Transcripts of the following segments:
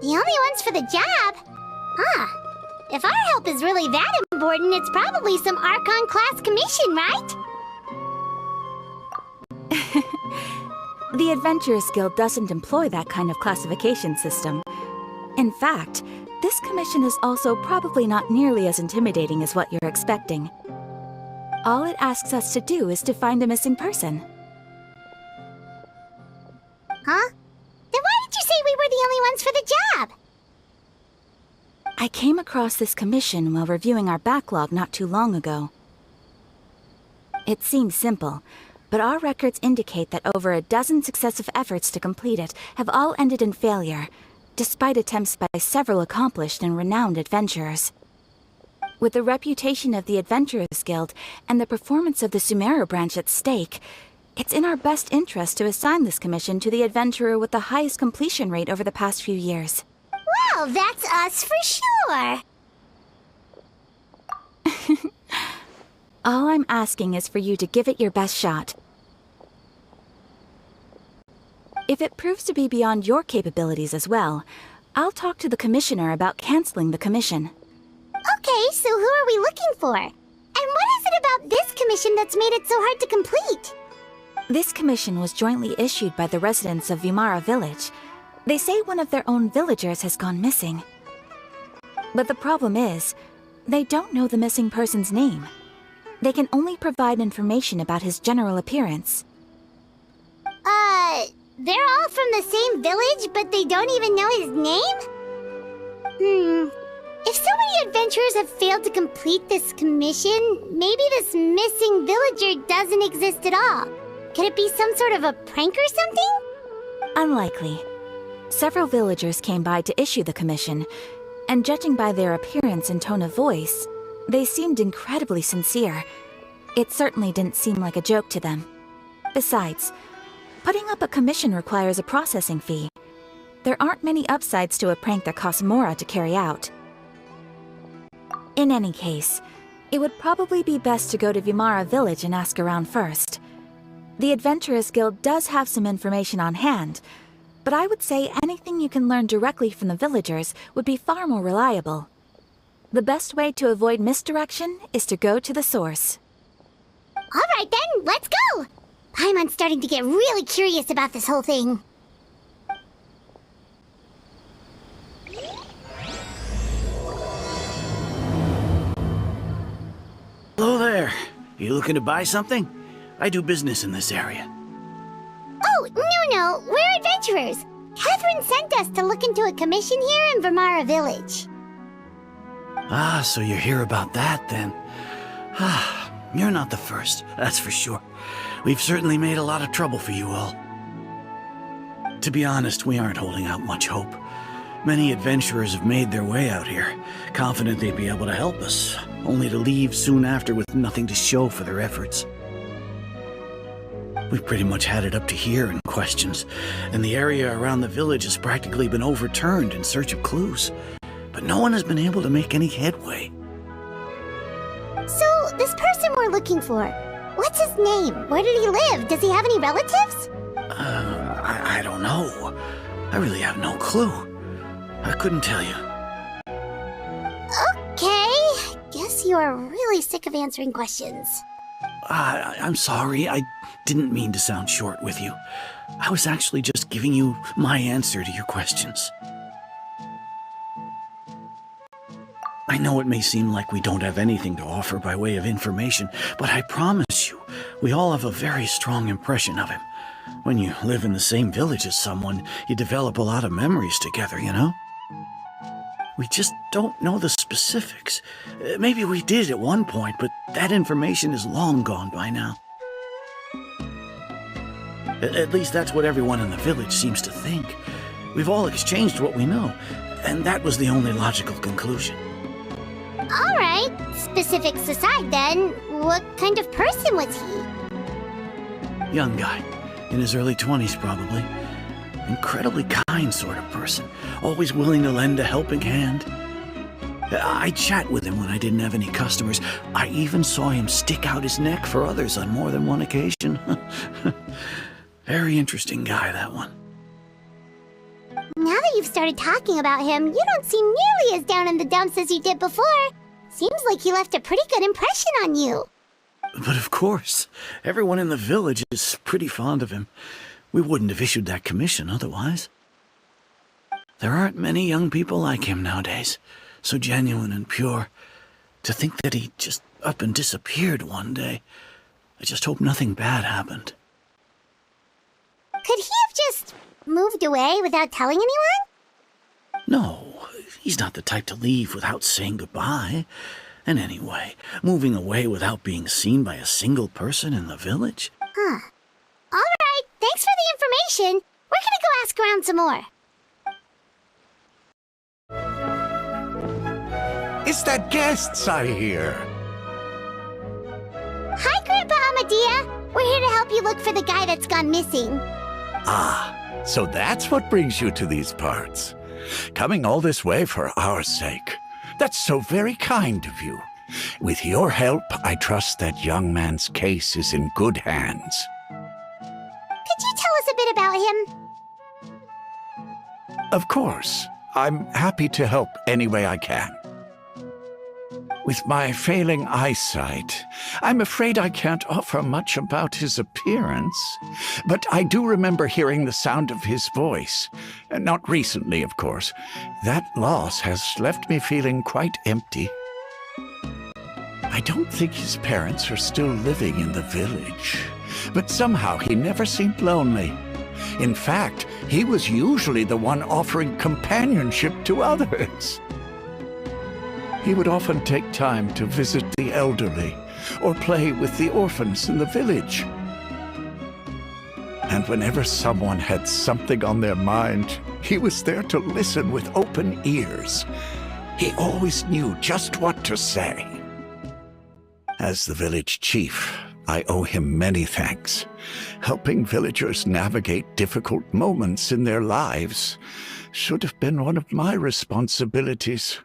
The only ones for the job? Huh. If our help is really that important, it's probably some Archon class commission, right? The Adventurers Guild doesn't employ that kind of classification system. In fact, this commission is also probably not nearly as intimidating as what you're expecting. All it asks us to do is to find a missing person. Huh? Then why did you say we were the only ones for the job? I came across this commission while reviewing our backlog not too long ago. It seems simple, but our records indicate that over a dozen successive efforts to complete it have all ended in failure, despite attempts by several accomplished and renowned adventurers. With the reputation of the Adventurers Guild and the performance of the Sumeru branch at stake, it's in our best interest to assign this commission to the adventurer with the highest completion rate over the past few years. Well, that's us for sure! All I'm asking is for you to give it your best shot. If it proves to be beyond your capabilities as well, I'll talk to the commissioner about canceling the commission. Okay, so who are we looking for? And what is it about this commission that's made it so hard to complete? This commission was jointly issued by the residents of Vimara Village. They say one of their own villagers has gone missing. But the problem is, they don't know the missing person's name. They can only provide information about his general appearance. They're all from the same village, but they don't even know his name? If so many adventurers have failed to complete this commission, maybe this missing villager doesn't exist at all. Could it be some sort of a prank or something? Unlikely. Several villagers came by to issue the commission, and judging by their appearance and tone of voice, they seemed incredibly sincere. It certainly didn't seem like a joke to them. Besides, putting up a commission requires a processing fee. There aren't many upsides to a prank that costs Mora to carry out. In any case, it would probably be best to go to Vimara Village and ask around first. The Adventurers Guild does have some information on hand, but I would say anything you can learn directly from the villagers would be far more reliable. The best way to avoid misdirection is to go to the source. Alright then, let's go! I'm starting to get really curious about this whole thing. Hello there. You looking to buy something? I do business in this area. Oh, no, we're adventurers. Catherine sent us to look into a commission here in Vimara Village. Ah, so you're here about that then. Ah, you're not the first, that's for sure. We've certainly made a lot of trouble for you all. To be honest, we aren't holding out much hope. Many adventurers have made their way out here, confident they'd be able to help us, only to leave soon after with nothing to show for their efforts. We've pretty much had it up to here in questions, and the area around the village has practically been overturned in search of clues. But no one has been able to make any headway. So, this person we're looking for, what's his name? Where did he live? Does he have any relatives? I don't know. I really have no clue. I couldn't tell you. Okay, guess you are really sick of answering questions. I'm sorry, I didn't mean to sound short with you. I was actually just giving you my answer to your questions. I know it may seem like we don't have anything to offer by way of information, but I promise you, we all have a very strong impression of him. When you live in the same village as someone, you develop a lot of memories together, you know? We just don't know the specifics. Maybe we did at one point, but that information is long gone by now. At least that's what everyone in the village seems to think. We've all exchanged what we know, and that was the only logical conclusion. Alright, specifics aside then, what kind of person was he? Young guy, in his early 20s probably. Incredibly kind sort of person, always willing to lend a helping hand. I'd chat with him when I didn't have any customers. I even saw him stick out his neck for others on more than one occasion. Very interesting guy, that one. Now that you've started talking about him, you don't seem nearly as down in the dumps as you did before. Seems like he left a pretty good impression on you. But of course, everyone in the village is pretty fond of him. We wouldn't have issued that commission otherwise. There aren't many young people like him nowadays, so genuine and pure. To think that he just up and disappeared one day. I just hope nothing bad happened. Could he have just moved away without telling anyone? No, he's not the type to leave without saying goodbye. And anyway, moving away without being seen by a single person in the village? Huh. Alright, thanks for the information. We're gonna go ask around some more. It's the guests I hear. Hi, Grandpa Amadea. We're here to help you look for the guy that's gone missing. Ah, so that's what brings you to these parts. Coming all this way for our sake. That's so very kind of you. With your help, I trust that young man's case is in good hands. Could you tell us a bit about him? Of course. I'm happy to help any way I can. With my failing eyesight, I'm afraid I can't offer much about his appearance. But I do remember hearing the sound of his voice. Not recently, of course. That loss has left me feeling quite empty. I don't think his parents are still living in the village. But somehow he never seemed lonely. In fact, he was usually the one offering companionship to others. He would often take time to visit the elderly or play with the orphans in the village. And whenever someone had something on their mind, he was there to listen with open ears. He always knew just what to say. As the village chief, I owe him many thanks. Helping villagers navigate difficult moments in their lives should have been one of my responsibilities.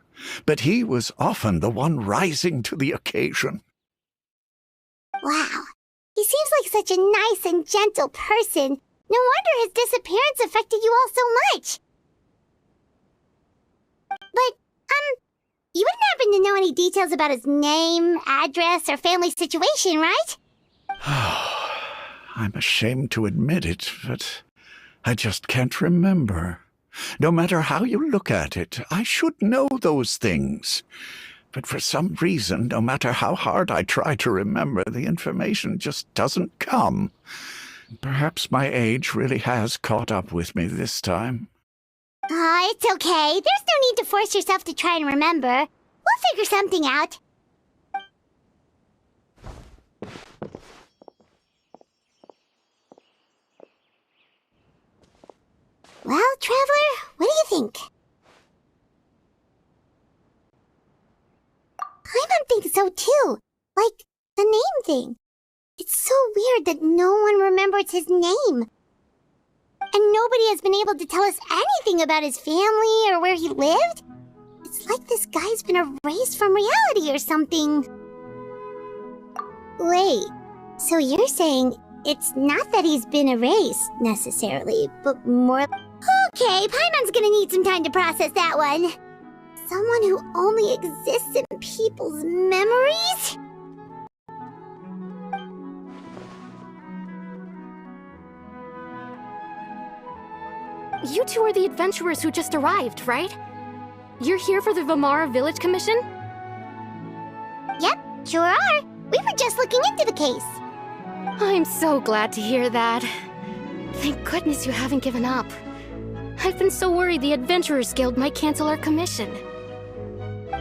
But he was often the one rising to the occasion. Wow. He seems like such a nice and gentle person. No wonder his disappearance affected you all so much. But, you wouldn't happen to know any details about his name, address, or family situation, right? I'm ashamed to admit it, but I just can't remember. No matter how you look at it, I should know those things. But for some reason, no matter how hard I try to remember, the information just doesn't come. Perhaps my age really has caught up with me this time. It's okay. There's no need to force yourself to try and remember. We'll figure something out. Well, Traveler, what do you think? Paimon thinks so too. Like, the name thing. It's so weird that no one remembers his name. And nobody has been able to tell us anything about his family or where he lived. It's like this guy's been erased from reality or something. Wait, so you're saying it's not that he's been erased, necessarily, but more... Okay, Paimon's gonna need some time to process that one. Someone who only exists in people's memories? You two are the adventurers who just arrived, right? You're here for the Vamara Village Commission? Yep, sure are. We were just looking into the case. I'm so glad to hear that. Thank goodness you haven't given up. I've been so worried the Adventurers Guild might cancel our commission.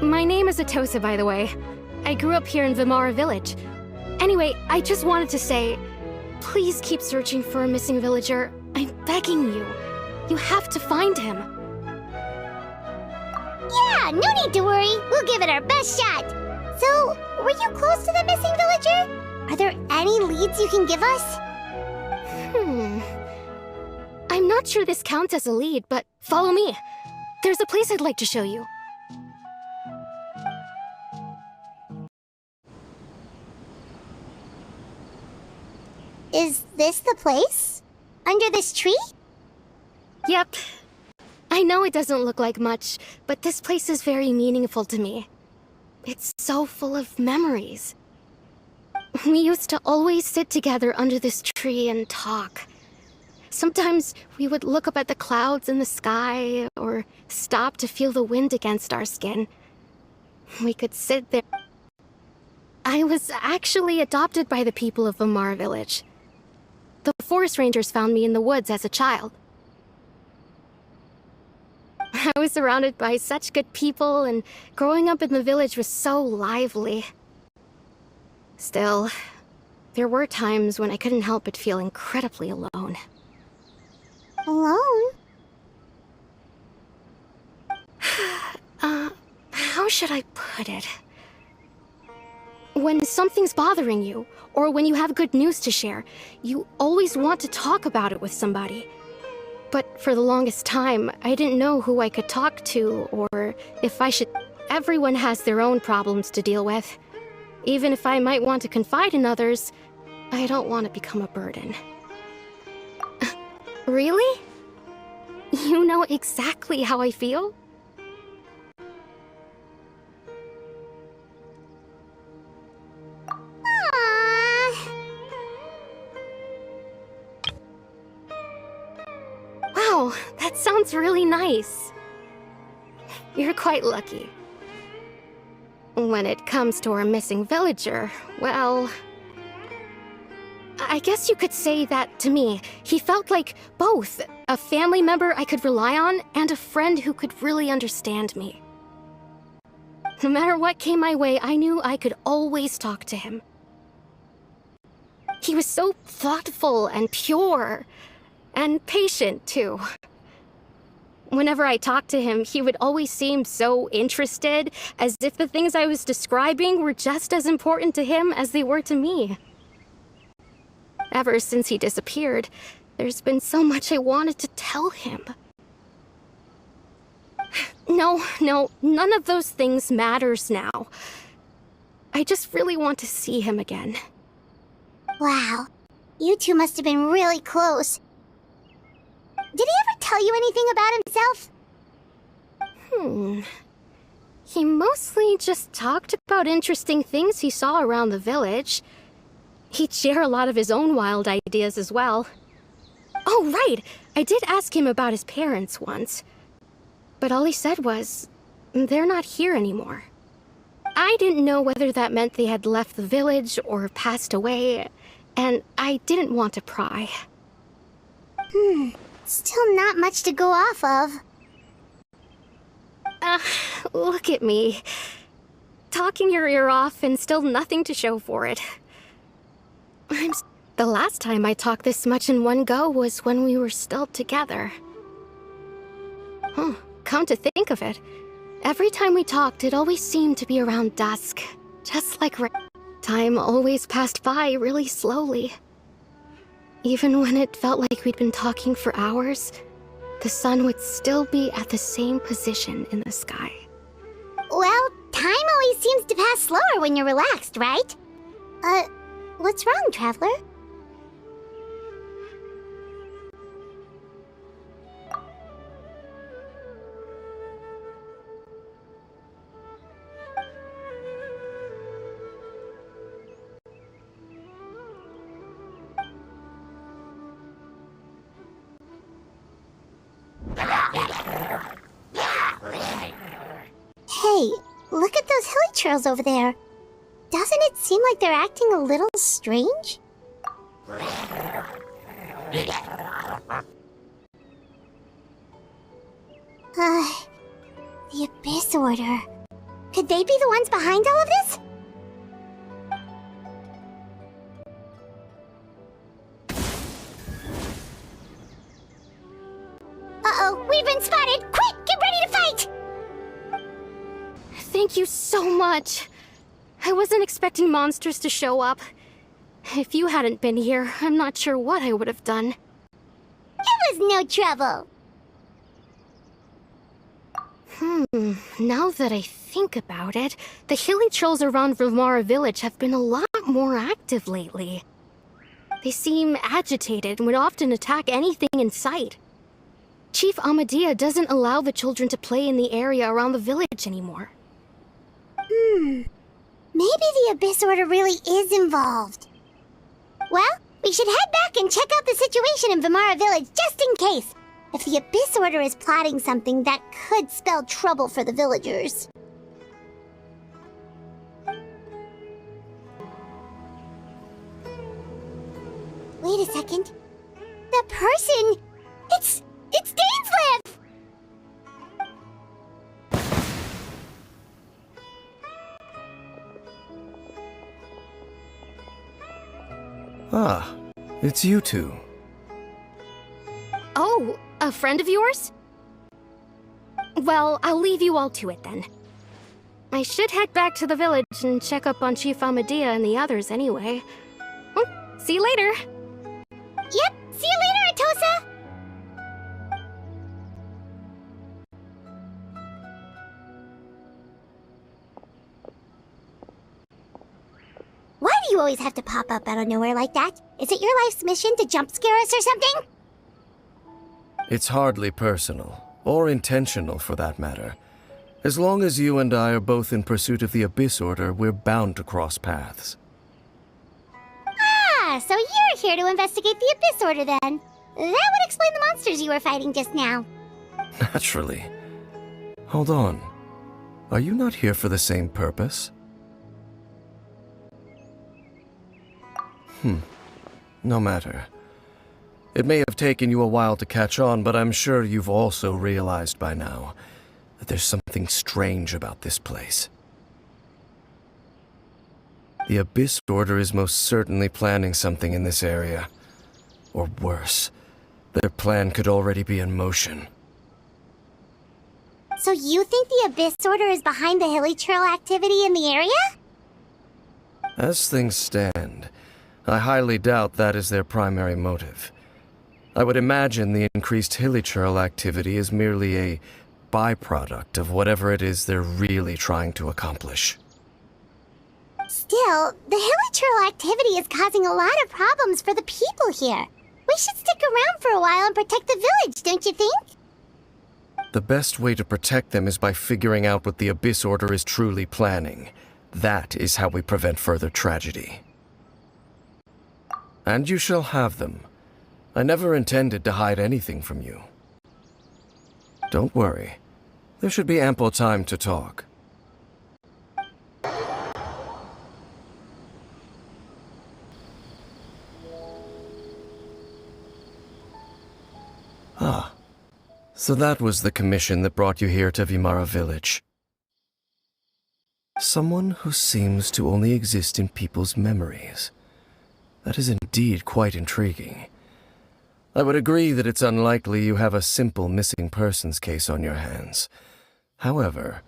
My name is Atosa, by the way. I grew up here in Vamara Village. Anyway, I just wanted to say, please keep searching for a missing villager. I'm begging you. You have to find him. Yeah, no need to worry. We'll give it our best shot. So, were you close to the missing villager? Are there any leads you can give us? I'm not sure this counts as a lead, but follow me. There's a place I'd like to show you. Is this the place? Under this tree? Yep. know it doesn't look like much, but this place is very meaningful to me. It's so full of memories. We used to always sit together under this tree and talk. Sometimes we would look up at the clouds in the sky, or stop to feel the wind against our skin. We could sit there. I was actually adopted by the people of Vamar village. The forest rangers found me in the woods as a child. I was surrounded by such good people, and growing up in the village was so lively. Still, there were times when I couldn't help but feel incredibly alone. Alone? How should I put it? When something's bothering you, or when you have good news to share, you always want to talk about it with somebody. But for the longest time, I didn't know who I could talk to, or if I should... Everyone has their own problems to deal with. Even if I might want to confide in others, I don't want to become a burden. Really? You know exactly how I feel? Wow, that sounds really nice. You're quite lucky. When it comes to our missing villager, well... I guess you could say that to me. He felt like both a family member I could rely on and a friend who could really understand me. No matter what came my way, I knew I could always talk to him. He was so thoughtful and pure, and patient too. Whenever I talked to him, he would always seem so interested, as if the things I was describing were just as important to him as they were to me. Ever since he disappeared, there's been so much I wanted to tell him. No, none of those things matters now. I just really want to see him again. Wow. You two must have been really close. Did he ever tell you anything about himself? He mostly just talked about interesting things he saw around the village. He'd share a lot of his own wild ideas as well. Oh, right! I did ask him about his parents once. But all he said was, they're not here anymore. I didn't know whether that meant they had left the village or passed away, and I didn't want to pry. Still not much to go off of. Look at me. Talking your ear off and still nothing to show for it. The last time I talked this much in one go was when we were still together. Come to think of it, every time we talked, it always seemed to be around dusk. Just like time always passed by really slowly. Even when it felt like we'd been talking for hours, the sun would still be at the same position in the sky. Well, time always seems to pass slower when you're relaxed, right? What's wrong, Traveler? Hey, look at those hilly trails over there. Doesn't it seem like they're acting a little strange? The Abyss Order. Could they be the ones behind all of this? Uh-oh, we've been spotted! Quick, get ready to fight! Thank you so much. I wasn't expecting monsters to show up. If you hadn't been here, I'm not sure what I would have done. It was no trouble. Now that I think about it, the hilly trolls around Vamara village have been a lot more active lately. They seem agitated and would often attack anything in sight. Chief Amadea doesn't allow the children to play in the area around the village anymore. Maybe the Abyss Order really is involved. Well, we should head back and check out the situation in Vimara Village just in case. If the Abyss Order is plotting something that could spell trouble for the villagers. Wait a second. The person... It's Dainsleif! Ah, it's you two. Oh, a friend of yours? Well, I'll leave you all to it then. I should head back to the village and check up on Chief Amadea and the others anyway. Well, see you later. Yep, see you later, Atosa! Why do you always have to pop up out of nowhere like that? Is it your life's mission to jump scare us or something? It's hardly personal, or intentional for that matter. As long as you and I are both in pursuit of the Abyss Order, we're bound to cross paths. Ah, so you're here to investigate the Abyss Order then. That would explain the monsters you were fighting just now. Naturally. Hold on. Are you not here for the same purpose? No matter. It may have taken you a while to catch on, but I'm sure you've also realized by now that there's something strange about this place. The Abyss Order is most certainly planning something in this area. Or worse, their plan could already be in motion. So you think the Abyss Order is behind the hilly trail activity in the area? As things stand, I highly doubt that is their primary motive. I would imagine the increased hilly trail activity is merely a byproduct of whatever it is they're really trying to accomplish. Still, the hilly trail activity is causing a lot of problems for the people here. We should stick around for a while and protect the village, don't you think? The best way to protect them is by figuring out what the Abyss Order is truly planning. That is how we prevent further tragedy. And you shall have them. I never intended to hide anything from you. Don't worry. There should be ample time to talk. Ah. So that was the commission that brought you here to Vimara Village. Someone who seems to only exist in people's memories. That is indeed quite intriguing. I would agree that it's unlikely you have a simple missing persons case on your hands. However,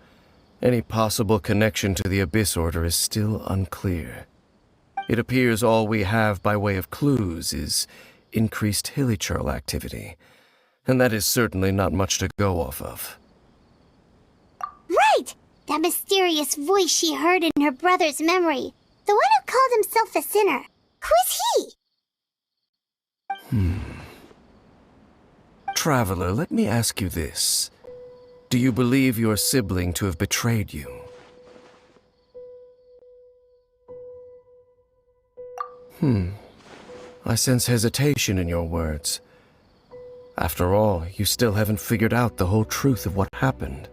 any possible connection to the Abyss Order is still unclear. It appears all we have by way of clues is increased hilly trail activity, and that is certainly not much to go off of. Right! That mysterious voice she heard in her brother's memory. The one who called himself a sinner. Who is he? Traveler, let me ask you this. Do you believe your sibling to have betrayed you? I sense hesitation in your words. After all, you still haven't figured out the whole truth of what happened.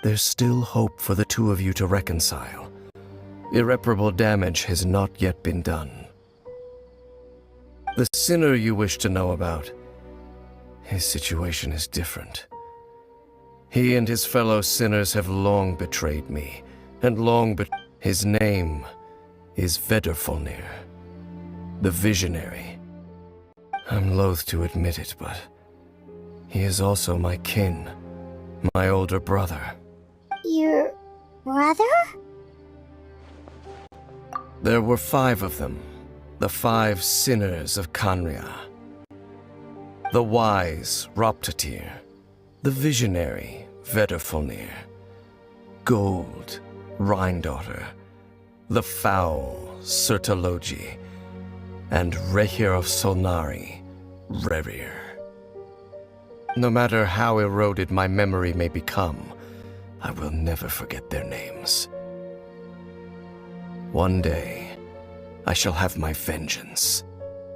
There's still hope for the two of you to reconcile. Irreparable damage has not yet been done. The sinner you wish to know about, his situation is different. He and his fellow sinners have long betrayed me, and his name is Vedderfolnir, the Visionary. I'm loath to admit it, but he is also my kin, my older brother. Your brother? There were 5 of them, the 5 sinners of Kanria. The wise, Roptatir, the visionary, Vedderfolnir, Gold, Rhindaughter, the foul, Sertologi, and Rehir of Solnari, Rerir. No matter how eroded my memory may become, I will never forget their names. One day, I shall have my vengeance.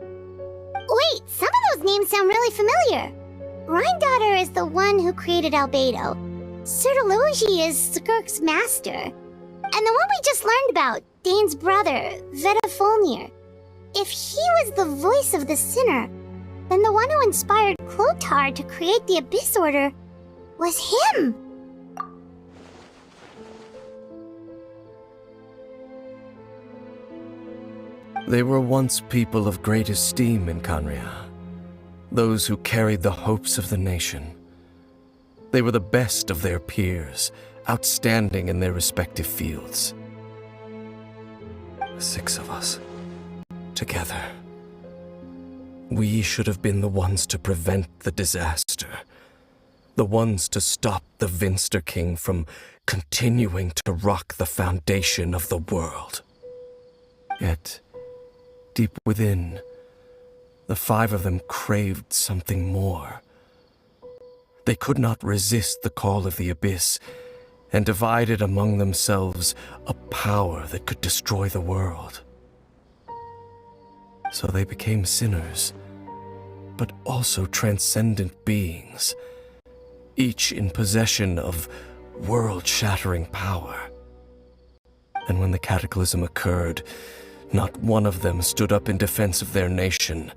Wait, some of those names sound really familiar. Rhine is the one who created Albedo. Sertologi is Skirk's master. And the one we just learned about, Dane's brother, Vedafulnir. If he was the voice of the sinner, then the one who inspired Clothar to create the Abyss Order was him. They were once people of great esteem in Khaenri'ah, those who carried the hopes of the nation. They were the best of their peers, outstanding in their respective fields. 6 of us, together. We should have been the ones to prevent the disaster, the ones to stop the Vinster King from continuing to rock the foundation of the world. Yet, deep within, the 5 of them craved something more. They could not resist the call of the Abyss, and divided among themselves a power that could destroy the world. So they became sinners, but also transcendent beings, each in possession of world-shattering power. And when the cataclysm occurred, not one of them stood up in defense of their nation.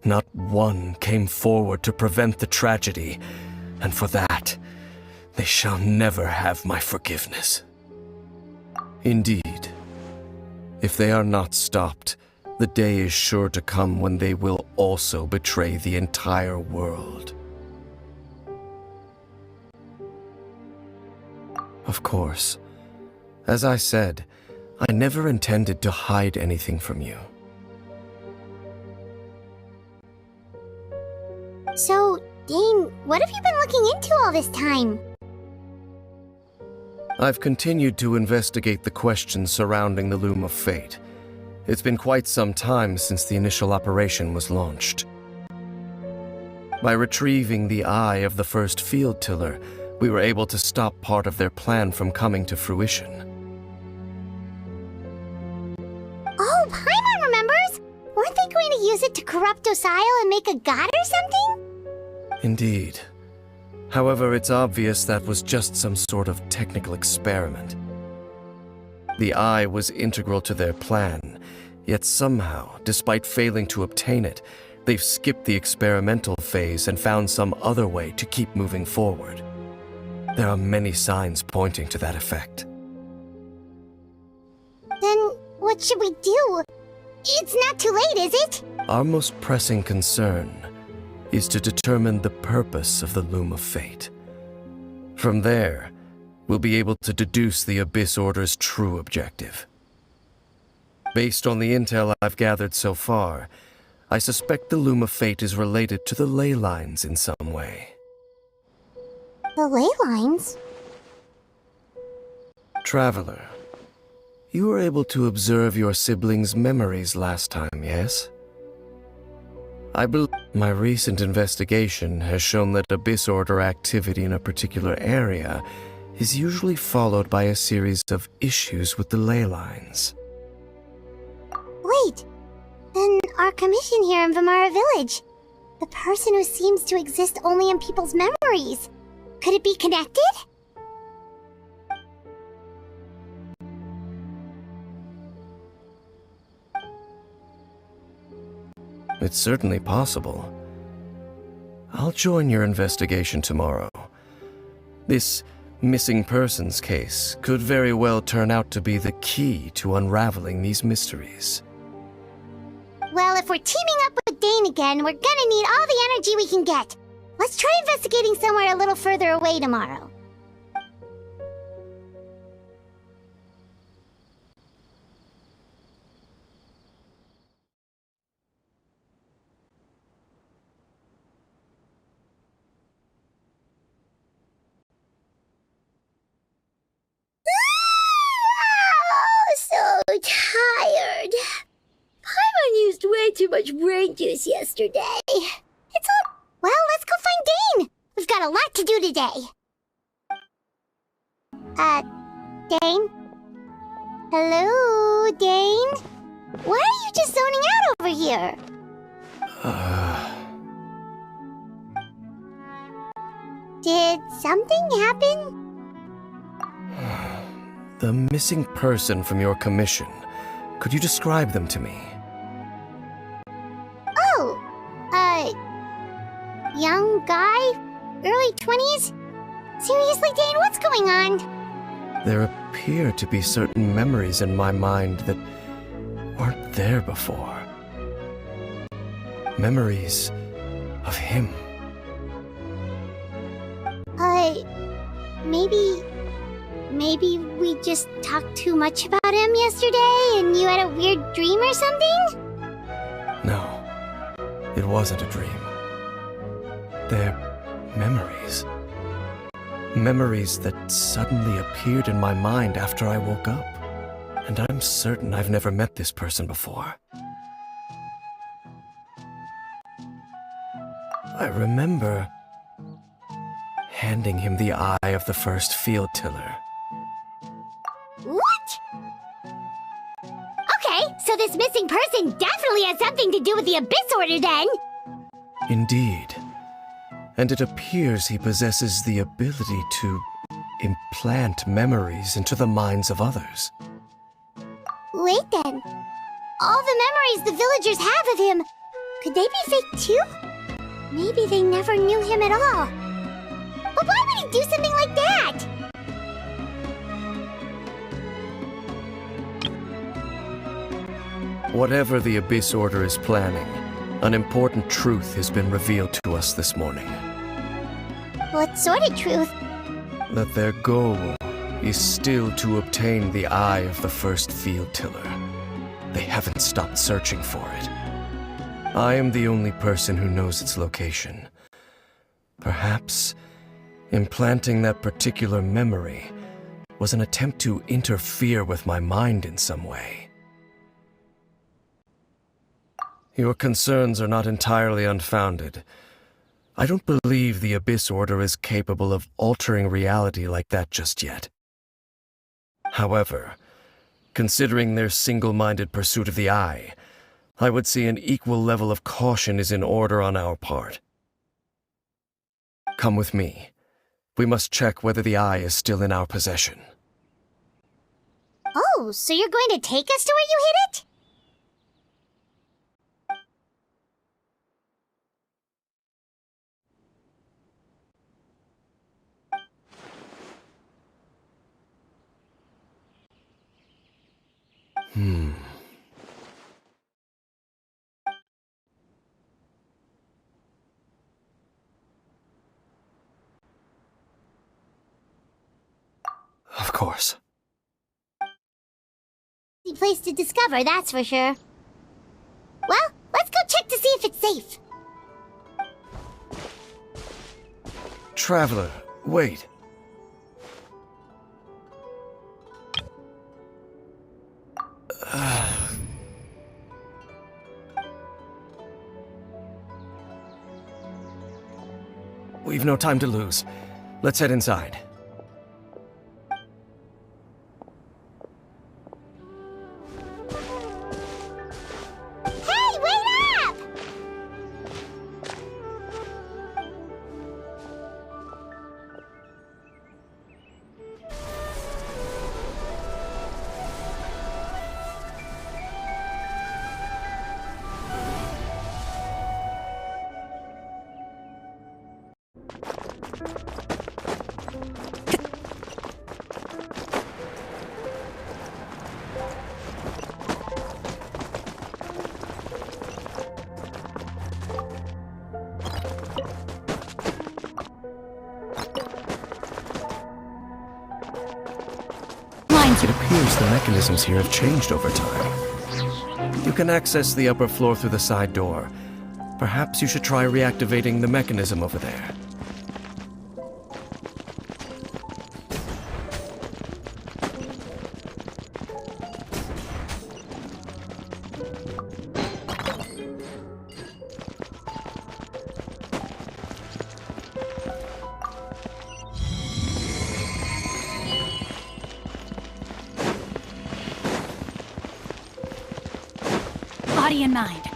Not one came forward to prevent the tragedy, and for that, they shall never have my forgiveness. Indeed, if they are not stopped, the day is sure to come when they will also betray the entire world. Of course, as I said, I never intended to hide anything from you. So, Dane, what have you been looking into all this time? I've continued to investigate the questions surrounding the Loom of Fate. It's been quite some time since the initial operation was launched. By retrieving the eye of the first field tiller, we were able to stop part of their plan from coming to fruition. Oh, Paimon remembers! Weren't they going to use it to corrupt Osial and make a god or something? Indeed. However, it's obvious that was just some sort of technical experiment. The eye was integral to their plan, yet somehow, despite failing to obtain it, they've skipped the experimental phase and found some other way to keep moving forward. There are many signs pointing to that effect. Then, what should we do? It's not too late, is it? Our most pressing concern is to determine the purpose of the Loom of Fate. From there, we'll be able to deduce the Abyss Order's true objective. Based on the intel I've gathered so far, I suspect the Loom of Fate is related to the ley lines in some way. The ley lines? Traveler, you were able to observe your siblings' memories last time, yes? I believe my recent investigation has shown that Abyss Order activity in a particular area is usually followed by a series of issues with the ley lines. Wait, then our commission here in Vimara Village, the person who seems to exist only in people's memories, could it be connected? It's certainly possible. I'll join your investigation tomorrow. This missing persons case could very well turn out to be the key to unraveling these mysteries. Well, if we're teaming up with Dane again, we're gonna need all the energy we can get. Let's try investigating somewhere a little further away tomorrow. So tired. Paimon used way too much brain juice yesterday. It's all... Well, let's go find Dane. We've got a lot to do today. Dane? Hello, Dane? Why are you just zoning out over here? Did something happen? The missing person from your commission. Could you describe them to me? Oh, young guy? Early 20s? Seriously, Dane, what's going on? There appear to be certain memories in my mind that weren't there before. Memories of him. Maybe we just talked too much about him yesterday and you had a weird dream or something? No, it wasn't a dream. They're memories. Memories that suddenly appeared in my mind after I woke up. And I'm certain I've never met this person before. I remember handing him the eye of the first field tiller. What? Okay, so this missing person definitely has something to do with the Abyss Order then! Indeed. And it appears he possesses the ability to implant memories into the minds of others. Wait then. All the memories the villagers have of him, could they be fake too? Maybe they never knew him at all. But why would he do something like that? Whatever the Abyss Order is planning, an important truth has been revealed to us this morning. What sort of truth? That their goal is still to obtain the eye of the first field tiller. They haven't stopped searching for it. I am the only person who knows its location. Perhaps implanting that particular memory was an attempt to interfere with my mind in some way. Your concerns are not entirely unfounded. I don't believe the Abyss Order is capable of altering reality like that just yet. However, considering their single-minded pursuit of the eye, I would say an equal level of caution is in order on our part. Come with me. We must check whether the eye is still in our possession. Oh, so you're going to take us to where you hid it? Of course. Easy place to discover, that's for sure. Well, let's go check to see if it's safe. Traveler, wait. We've no time to lose. Let's head inside. Hey, wait up! It appears the mechanisms here have changed over time. You can access the upper floor through the side door. Perhaps you should try reactivating the mechanism over there. body and mind.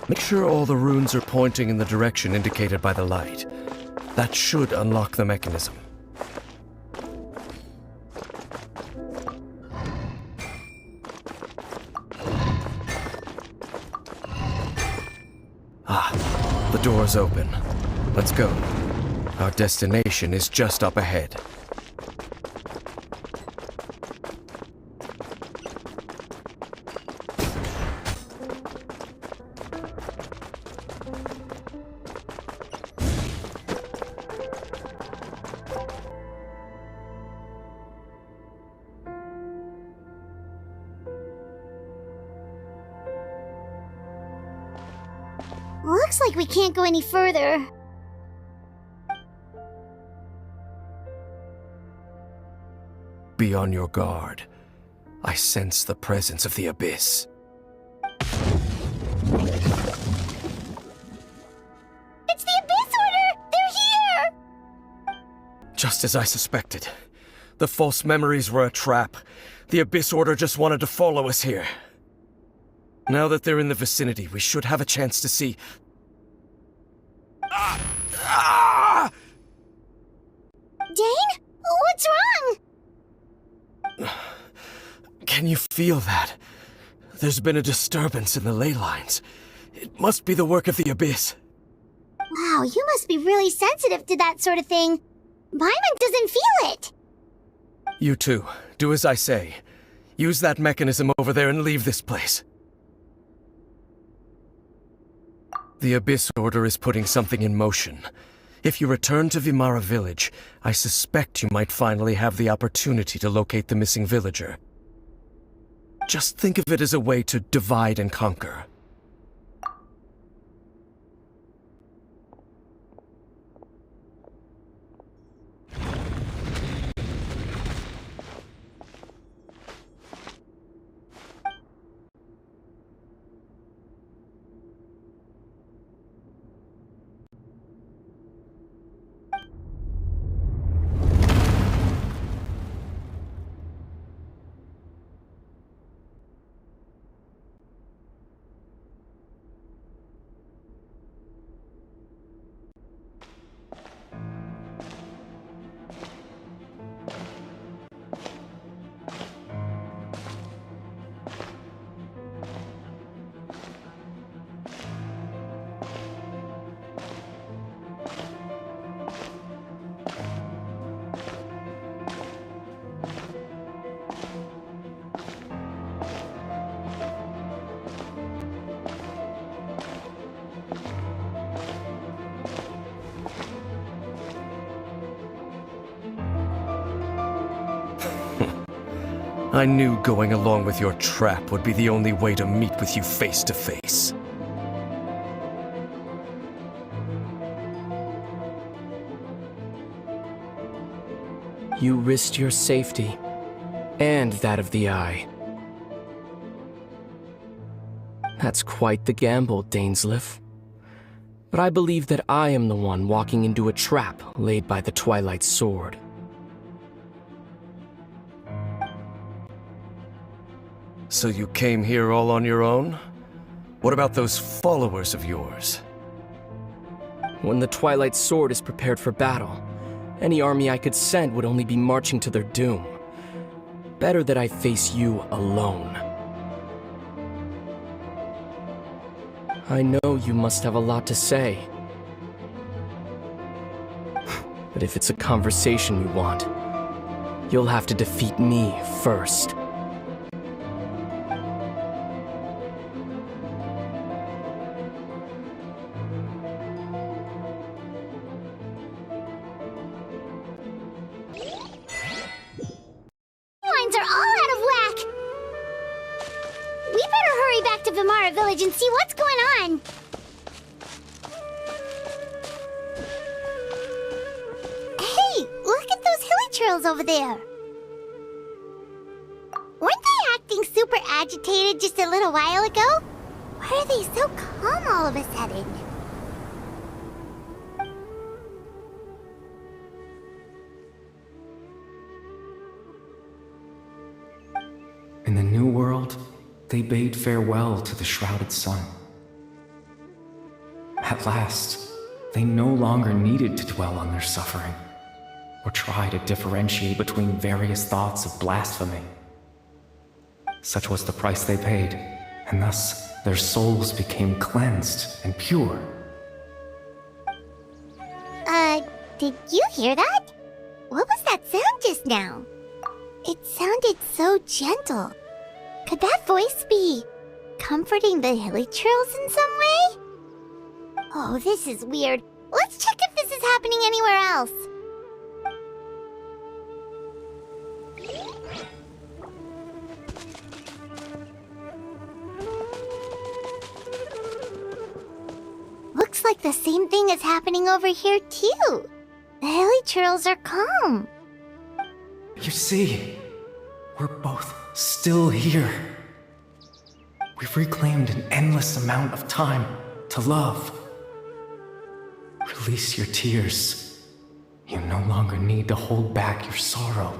Make sure all the runes are pointing in the direction indicated by the light. That should unlock the mechanism. Ah, the door's open. Let's go. Our destination is just up ahead. Looks like we can't go any further. Be on your guard. I sense the presence of the abyss. It's the Abyss Order! They're here! Just as I suspected. The false memories were a trap. The Abyss Order just wanted to follow us here. Now that they're in the vicinity, we should have a chance to see... Dane? What's wrong? Can you feel that? There's been a disturbance in the ley lines. It must be the work of the Abyss. Wow, you must be really sensitive to that sort of thing. Paimon doesn't feel it. You too. Do as I say. Use that mechanism over there and leave this place. The Abyss Order is putting something in motion. If you return to Vimara Village, I suspect you might finally have the opportunity to locate the missing villager. Just think of it as a way to divide and conquer. I knew going along with your trap would be the only way to meet with you face to face. You risked your safety, and that of the Eye. That's quite the gamble, Dainsleif. But I believe that I am the one walking into a trap laid by the Twilight Sword. So you came here all on your own? What about those followers of yours? When the Twilight Sword is prepared for battle, any army I could send would only be marching to their doom. Better that I face you alone. I know you must have a lot to say. But if it's a conversation you want, you'll have to defeat me first. Lines are all out of whack. village and see what's going on. Hey, look at those hilichurls over there. Weren't they acting super agitated just a little while ago? Why are they so calm all of a sudden? In the new world, they bade farewell to the shrouded sun. At last, they no longer needed to dwell on their suffering, or try to differentiate between various thoughts of blasphemy. Such was the price they paid, and thus their souls became cleansed and pure. Did you hear that? What was that sound just now? It sounded so gentle. Could that voice be comforting the hilichurls in some way? Oh, this is weird. Let's check if this is happening anywhere else. Looks like the same thing is happening over here too. The hilichurls are calm. You see, we're both still here. We've reclaimed an endless amount of time to love. Release your tears. You no longer need to hold back your sorrow.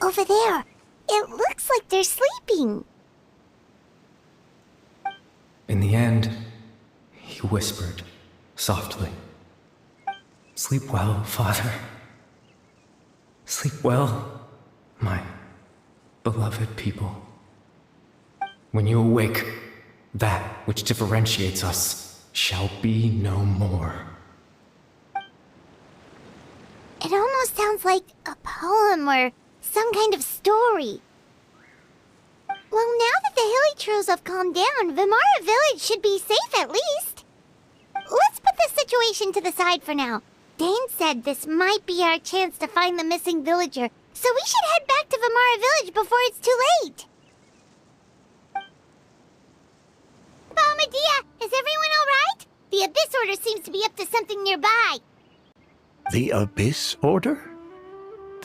Over there. It looks like they're sleeping. In the end, he whispered, softly, "Sleep well, Father. Sleep well, my beloved people. When you awake, that which differentiates us shall be no more." It almost sounds like a poem or some kind of story. Well, now that the hilichurls have calmed down, Vimara Village should be safe at least. Let's put this situation to the side for now. Dane said this might be our chance to find the missing villager, so we should head back to Vimara Village before it's too late. Medea, is everyone alright? The Abyss Order seems to be up to something nearby. The Abyss Order?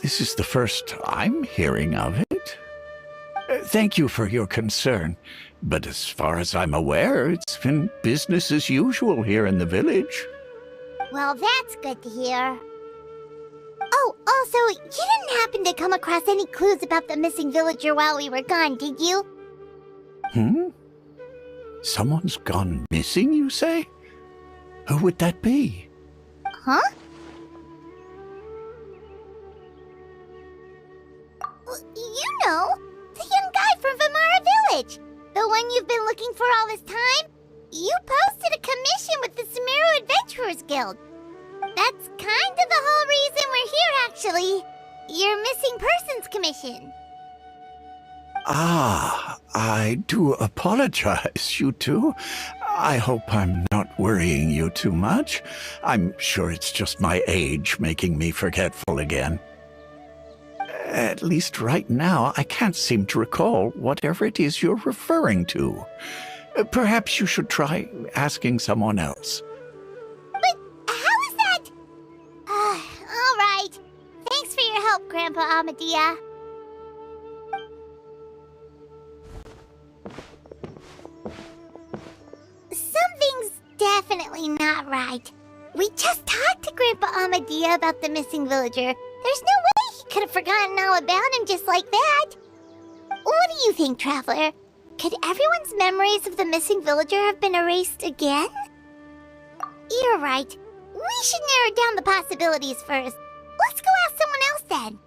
This is the first I'm hearing of it. Thank you for your concern, but as far as I'm aware, it's been business as usual here in the village. Well, that's good to hear. Oh, also, you didn't happen to come across any clues about the missing villager while we were gone, did you? Someone's gone missing, you say? Who would that be? Huh? You know, the young guy from Vimara Village. The one you've been looking for all this time. You posted a commission with the Sumeru Adventurers Guild. That's kind of the whole reason we're here, actually. Your missing persons commission. Ah, I do apologize, you two. I hope I'm not worrying you too much. I'm sure it's just my age making me forgetful again. At least right now, I can't seem to recall whatever it is you're referring to. Perhaps you should try asking someone else. But how is that? All right. Thanks for your help, Grandpa Amadea. Something's definitely not right. We just talked to Grandpa Amadea about the missing villager. There's no way he could have forgotten all about him just like that. What do you think, Traveler? Could everyone's memories of the missing villager have been erased again? You're right. We should narrow down the possibilities first. Let's go ask someone else then.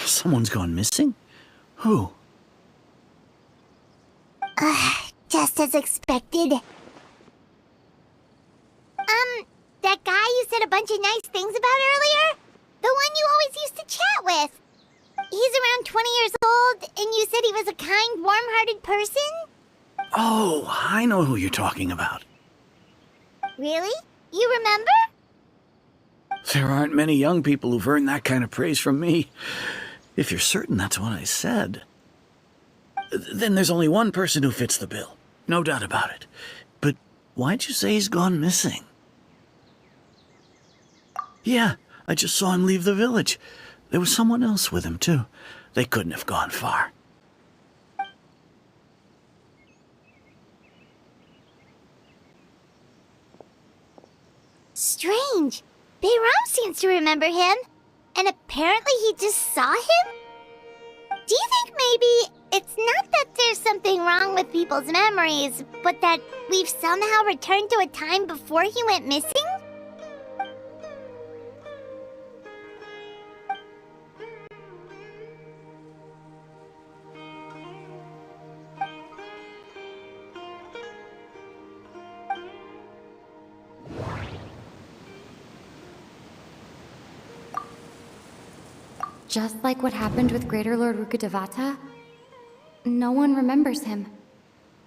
Someone's gone missing? Who? Just as expected. That guy you said a bunch of nice things about earlier? The one you always used to chat with. He's around 20 years old, and you said he was a kind, warm-hearted person? Oh, I know who you're talking about. Really? You remember? There aren't many young people who've earned that kind of praise from me. If you're certain that's what I said. Then there's only one person who fits the bill. No doubt about it. But why'd you say he's gone missing? Yeah, I just saw him leave the village. There was someone else with him, too. They couldn't have gone far. Strange. Bayram seems to remember him. And apparently he just saw him? Do you think maybe it's not that there's something wrong with people's memories, but that we've somehow returned to a time before he went missing? Just like what happened with Greater Lord Rukkhadevata, no one remembers him,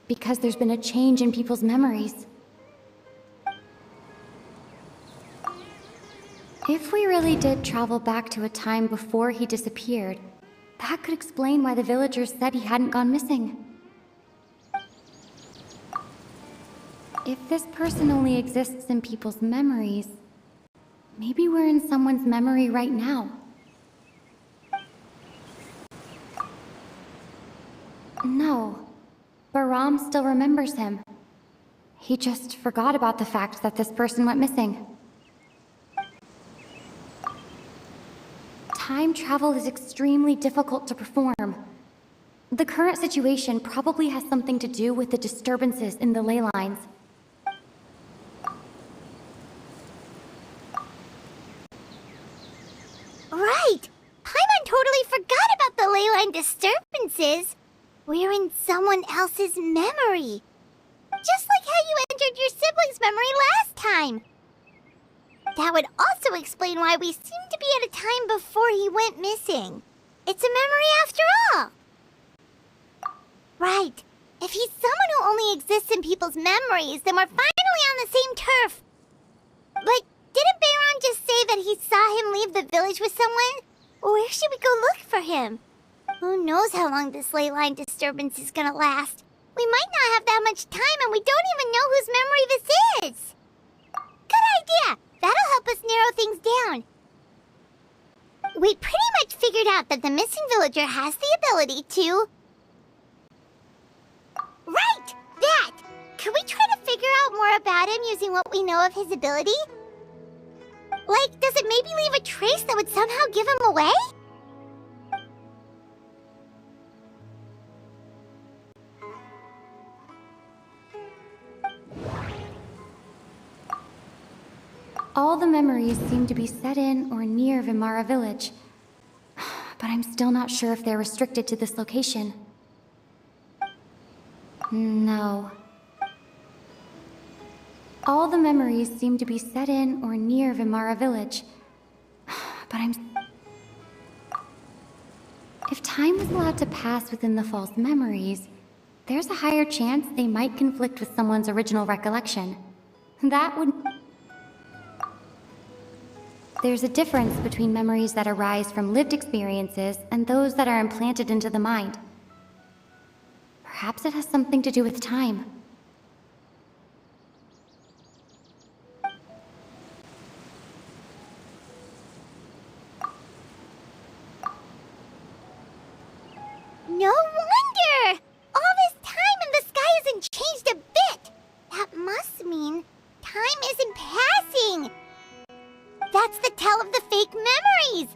because there's been a change in people's memories. If we really did travel back to a time before he disappeared, that could explain why the villagers said he hadn't gone missing. If this person only exists in people's memories, maybe we're in someone's memory right now. No, Bahram still remembers him. He just forgot about the fact that this person went missing. Time travel is extremely difficult to perform. The current situation probably has something to do with the disturbances in the ley lines. Right! Paimon totally forgot about the ley line disturbances. We're in someone else's memory. Just like how you entered your sibling's memory last time. That would also explain why we seem to be at a time before he went missing. It's a memory after all. Right. If he's someone who only exists in people's memories, then we're finally on the same turf. But didn't Bayron just say that he saw him leave the village with someone? Where should we go look for him? Who knows how long this ley line disturbance is gonna last? We might not have that much time, and we don't even know whose memory this is. Good idea! That'll help us narrow things down. We pretty much figured out that the missing villager has the ability to... Right! That! Can we try to figure out more about him using what we know of his ability? Like, does it maybe leave a trace that would somehow give him away? All the memories seem to be set in or near Vimara village, but I'm still not sure if they're restricted to this location. No. All the memories seem to be set in or near Vimara village, but If time was allowed to pass within the false memories, there's a higher chance they might conflict with someone's original recollection. That would... There's a difference between memories that arise from lived experiences and those that are implanted into the mind. Perhaps it has something to do with time. No wonder! All this time and the sky hasn't changed a bit! That must mean time isn't passing! That's the tell of the fake memories!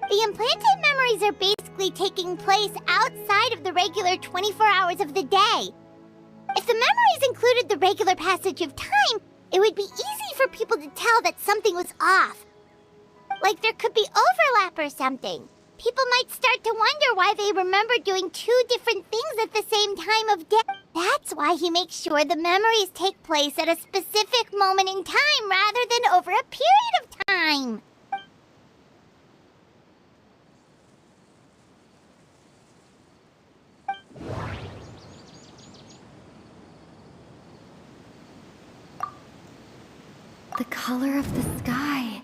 The implanted memories are basically taking place outside of the regular 24 hours of the day. If the memories included the regular passage of time, it would be easy for people to tell that something was off. Like there could be overlap or something. People might start to wonder why they remember doing two different things at the same time of day. That's why he makes sure the memories take place at a specific moment in time rather than over a period of time. The color of the sky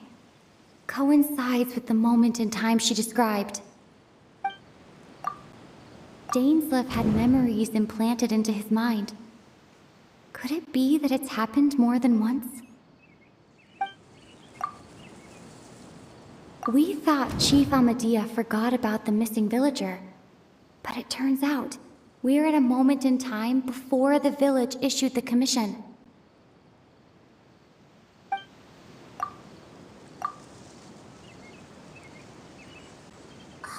coincides with the moment in time she described. Dainsleif had memories implanted into his mind. Could it be that it's happened more than once? We thought Chief Amadea forgot about the missing villager, but it turns out we're at a moment in time before the village issued the commission.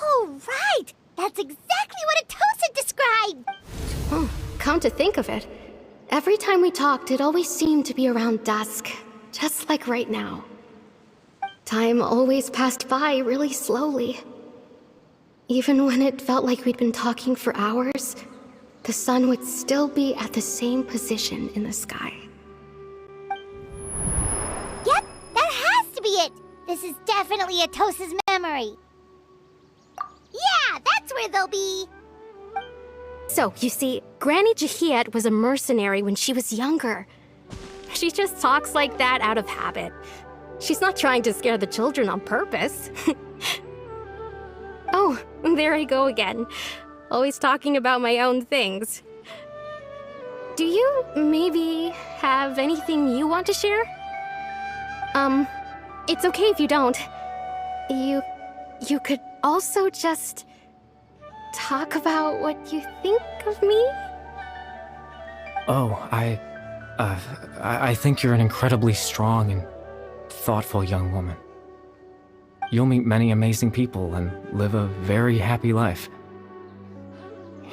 Oh, right! That's exactly what Atosa described! Oh, come to think of it, every time we talked, it always seemed to be around dusk, just like right now. Time always passed by really slowly. Even when it felt like we'd been talking for hours, the sun would still be at the same position in the sky. Yep, that has to be it! This is definitely Atosa's memory. Yeah, that's where they'll be! So, you see, Granny Jahiet was a mercenary when she was younger. She just talks like that out of habit. She's not trying to scare the children on purpose. Oh, there I go again. Always talking about my own things. Do you maybe have anything you want to share? It's okay if you don't. You could also just talk about what you think of me? Oh, I think you're an incredibly strong and thoughtful young woman. You'll meet many amazing people and live a very happy life.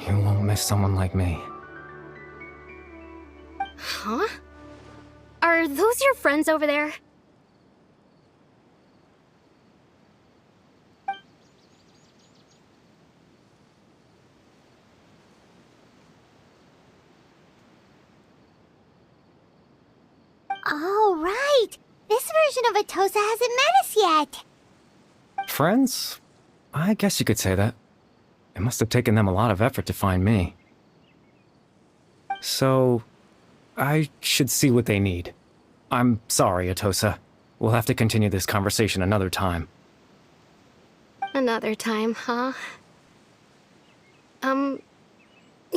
You won't miss someone like me. Huh? Are those your friends over there? Oh, right! This version of Atosa hasn't met us yet! Friends? I guess you could say that. It must have taken them a lot of effort to find me. So, I should see what they need. I'm sorry, Atosa. We'll have to continue this conversation another time. Another time, huh?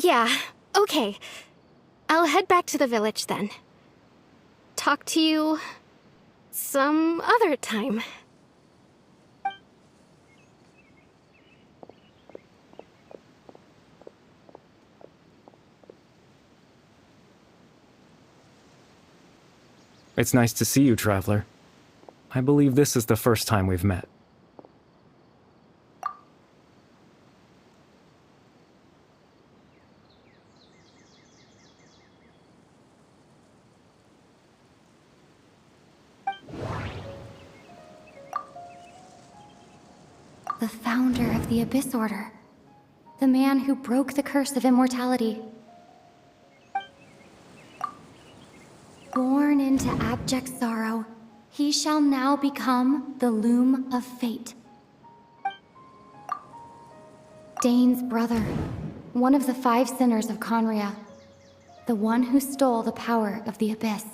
Yeah, okay. I'll head back to the village then. Talk to you some other time. It's nice to see you, Traveler. I believe this is the first time we've met. The founder of the Abyss Order. The man who broke the curse of immortality. Born into abject sorrow, he shall now become the Loom of Fate. Dane's brother, one of the 5 sinners of Conria. The one who stole the power of the Abyss.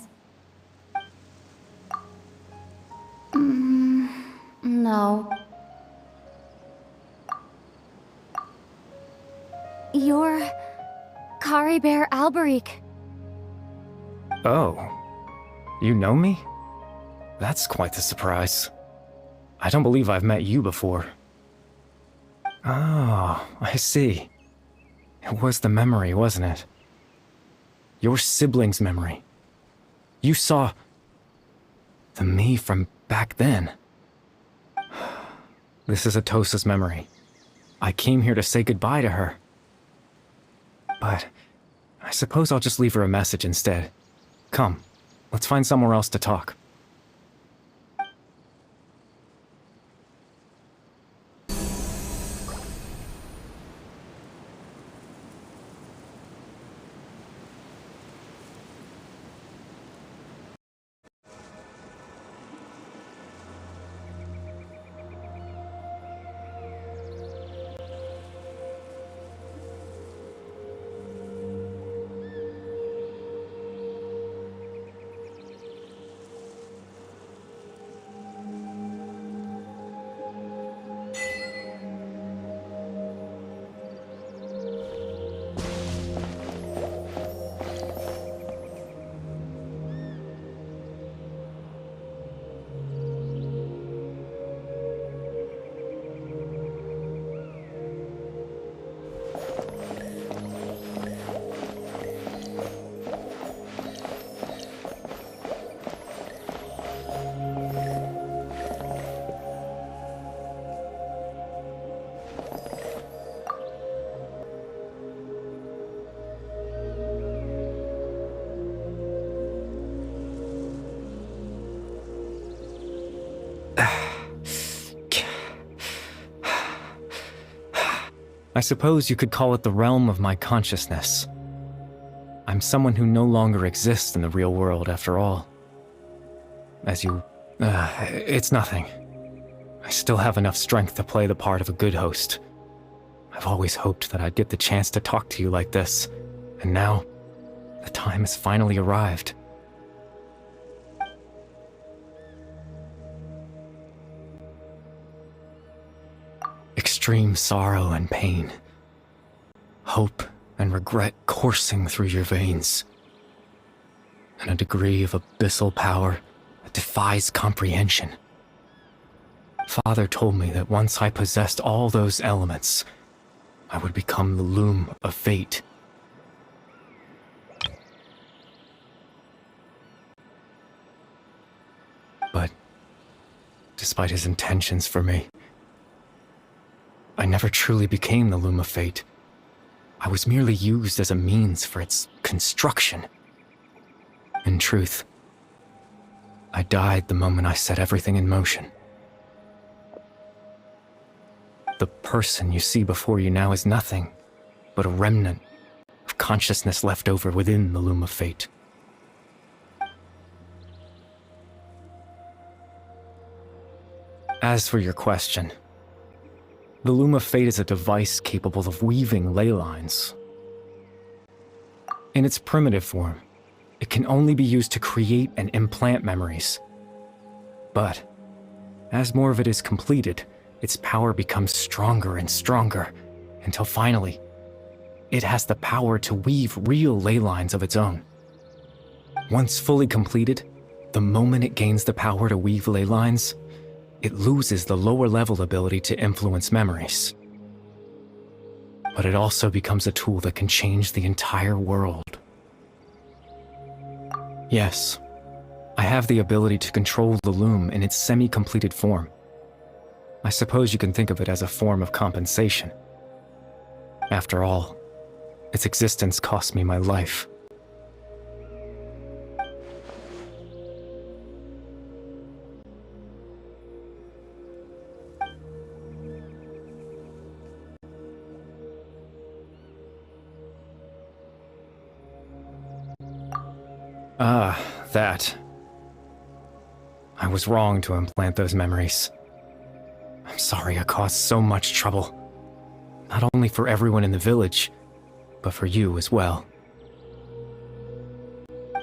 No. You're Caribert Alberic. Oh. You know me? That's quite the surprise. I don't believe I've met you before. Oh, I see. It was the memory, wasn't it? Your sibling's memory. You saw the me from back then. This is Atosa's memory. I came here to say goodbye to her. But I suppose I'll just leave her a message instead. Come, let's find somewhere else to talk. I suppose you could call it the realm of my consciousness. I'm someone who no longer exists in the real world, after all. It's nothing. I still have enough strength to play the part of a good host. I've always hoped that I'd get the chance to talk to you like this, and now, the time has finally arrived. Extreme sorrow and pain. Hope and regret coursing through your veins. And a degree of abyssal power that defies comprehension. Father told me that once I possessed all those elements, I would become the loom of fate. But, despite his intentions for me, I never truly became the loom of fate. I was merely used as a means for its construction. In truth, I died the moment I set everything in motion. The person you see before you now is nothing but a remnant of consciousness left over within the loom of fate. As for your question, the loom of fate is a device capable of weaving ley lines. In its primitive form, it can only be used to create and implant memories. But, as more of it is completed, its power becomes stronger and stronger, until finally, it has the power to weave real ley lines of its own. Once fully completed, the moment it gains the power to weave ley lines, it loses the lower-level ability to influence memories. But it also becomes a tool that can change the entire world. Yes, I have the ability to control the loom in its semi-completed form. I suppose you can think of it as a form of compensation. After all, its existence cost me my life. That. I was wrong to implant those memories. I'm sorry I caused so much trouble. Not only for everyone in the village, but for you as well.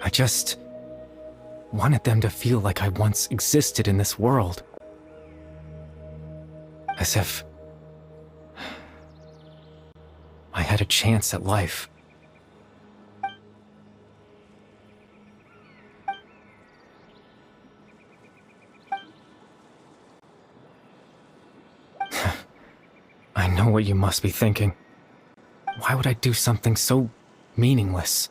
I just wanted them to feel like I once existed in this world. As if I had a chance at life. I know what you must be thinking. Why would I do something so meaningless?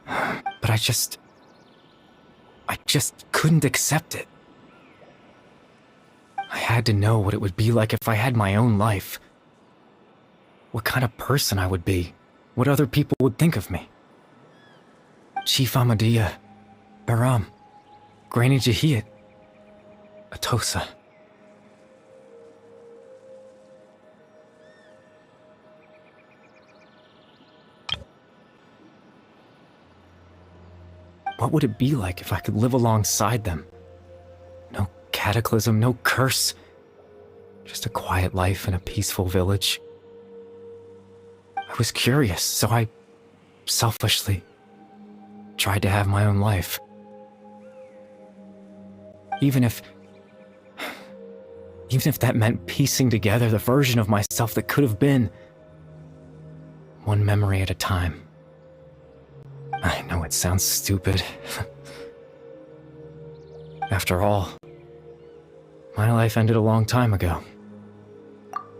But I just couldn't accept it. I had to know what it would be like if I had my own life. What kind of person I would be. What other people would think of me. Chief Ahmadiyya, Baram, Granny Jahiyat, Atosa. What would it be like if I could live alongside them? No cataclysm, no curse. Just a quiet life in a peaceful village. I was curious, so I selfishly tried to have my own life. Even if that meant piecing together the version of myself that could have been, one memory at a time. I know it sounds stupid. After all, my life ended a long time ago.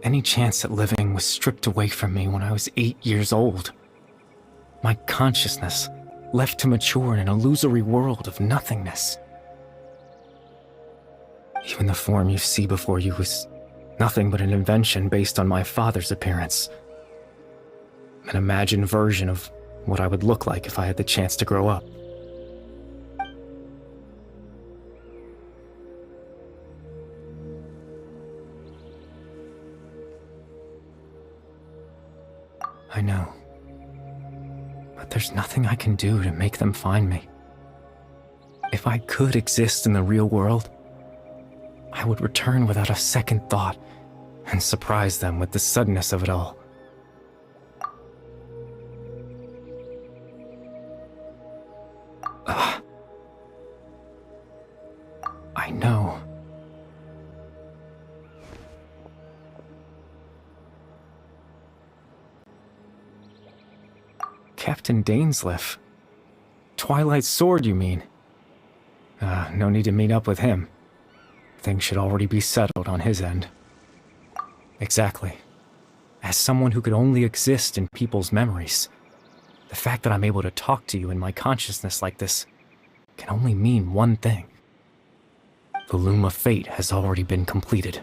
Any chance at living was stripped away from me when I was 8 years old. My consciousness left to mature in an illusory world of nothingness. Even the form you see before you was nothing but an invention based on my father's appearance. An imagined version of what I would look like if I had the chance to grow up. I know. But there's nothing I can do to make them find me. If I could exist in the real world, I would return without a second thought and surprise them with the suddenness of it all. I know. Captain Dainsleif. Twilight Sword, you mean? No need to meet up with him. Things should already be settled on his end. Exactly. As someone who could only exist in people's memories, the fact that I'm able to talk to you in my consciousness like this can only mean one thing. The Loom of Fate has already been completed.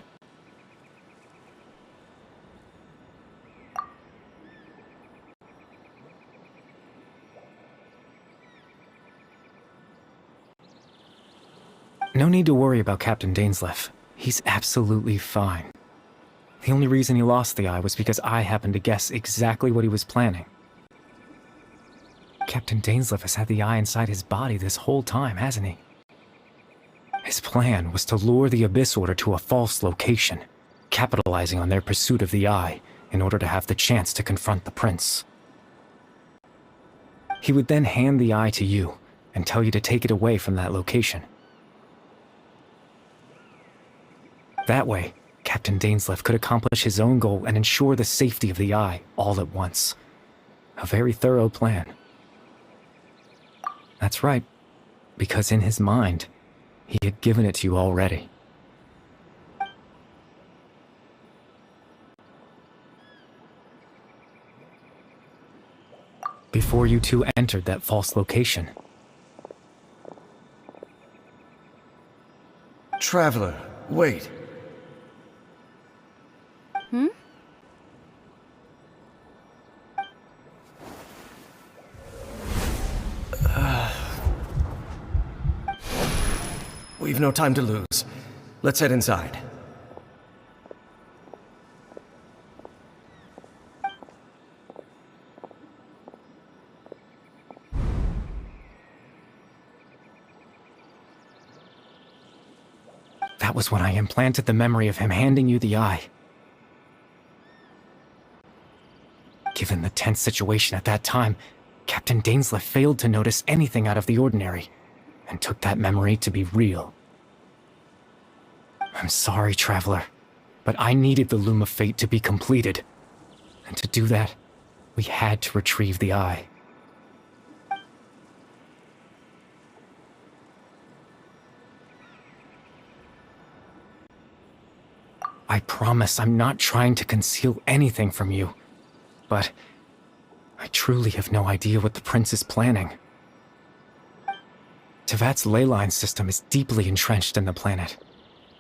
No need to worry about Captain Dainsleif. He's absolutely fine. The only reason he lost the eye was because I happened to guess exactly what he was planning. Captain Dainsleif has had the eye inside his body this whole time, hasn't he? His plan was to lure the Abyss Order to a false location, capitalizing on their pursuit of the eye in order to have the chance to confront the prince. He would then hand the eye to you and tell you to take it away from that location. That way, Captain Dainsleif could accomplish his own goal and ensure the safety of the eye all at once. A very thorough plan. That's right, because in his mind, he had given it to you already. Before you two entered that false location. Traveler, wait. We've no time to lose. Let's head inside. That was when I implanted the memory of him handing you the eye. Given the tense situation at that time, Captain Dainsleif failed to notice anything out of the ordinary, and took that memory to be real. I'm sorry, Traveler, but I needed the Loom of Fate to be completed. And to do that, we had to retrieve the eye. I promise I'm not trying to conceal anything from you, but I truly have no idea what the Prince is planning. Tevat's ley line system is deeply entrenched in the planet.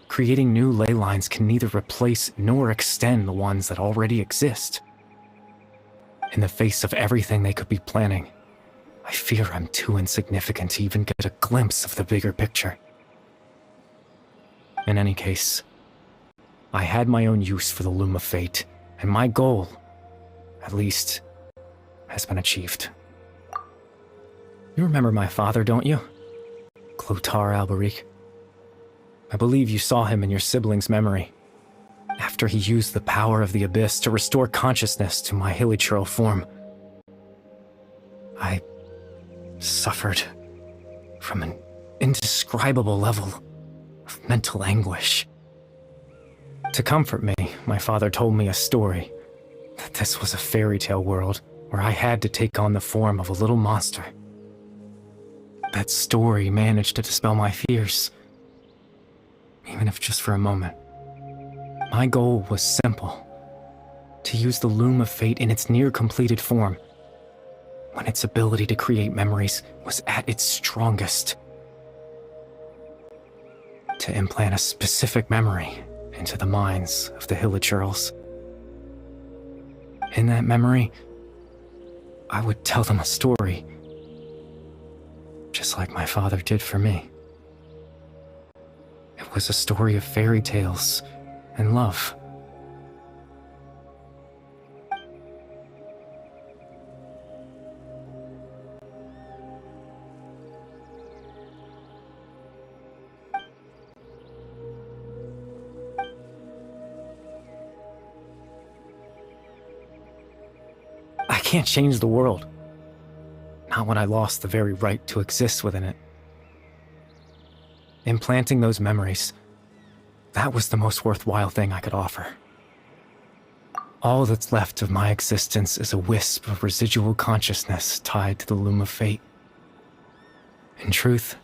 Creating new ley lines can neither replace nor extend the ones that already exist. In the face of everything they could be planning, I fear I'm too insignificant to even get a glimpse of the bigger picture. In any case, I had my own use for the Loom of Fate, and my goal, at least, has been achieved. You remember my father, don't you? Clotar Alberic. I believe you saw him in your sibling's memory. After he used the power of the Abyss to restore consciousness to my hilichurl form, I suffered from an indescribable level of mental anguish. To comfort me, my father told me a story, that this was a fairy tale world where I had to take on the form of a little monster. That story managed to dispel my fears, even if just for a moment. My goal was simple, to use the Loom of Fate in its near-completed form, when its ability to create memories was at its strongest. To implant a specific memory into the minds of the hilichurls. In that memory, I would tell them a story, just like my father did for me. It was a story of fairy tales and love. can't change the world. Not when I lost the very right to exist within it. Implanting those memories, that was the most worthwhile thing I could offer. All that's left of my existence is a wisp of residual consciousness tied to the loom of fate. In truth,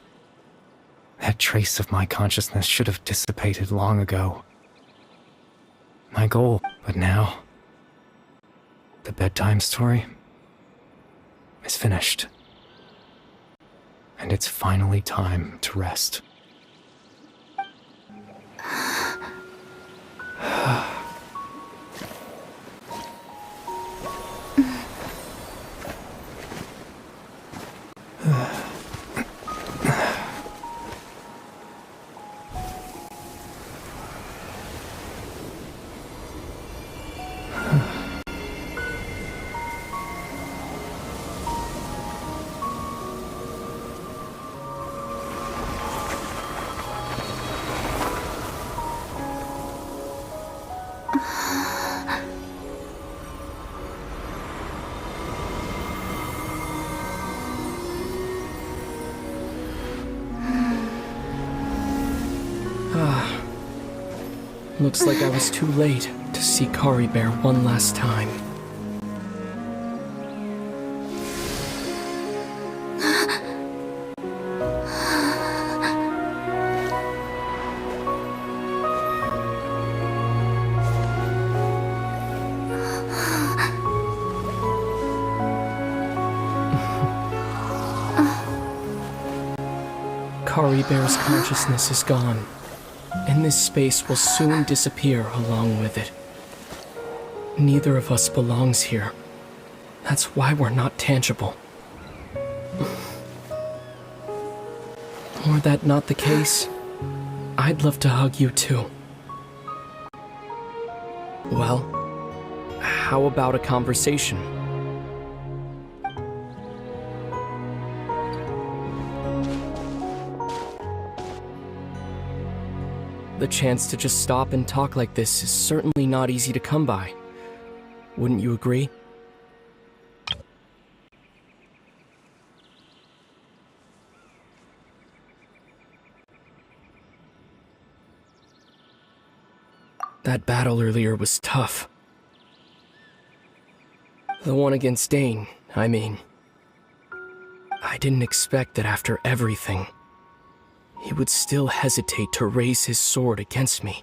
that trace of my consciousness should have dissipated long ago. My goal, but now, the bedtime story is finished. And it's finally time to rest. Looks like I was too late to see Kari Bear one last time. Kari Bear's consciousness is gone, and this space will soon disappear along with it. Neither of us belongs here. That's why we're not tangible. Were that not the case, I'd love to hug you too. Well, how about a conversation? The chance to just stop and talk like this is certainly not easy to come by. Wouldn't you agree? That battle earlier was tough. The one against Dane, I mean. I didn't expect that after everything, he would still hesitate to raise his sword against me.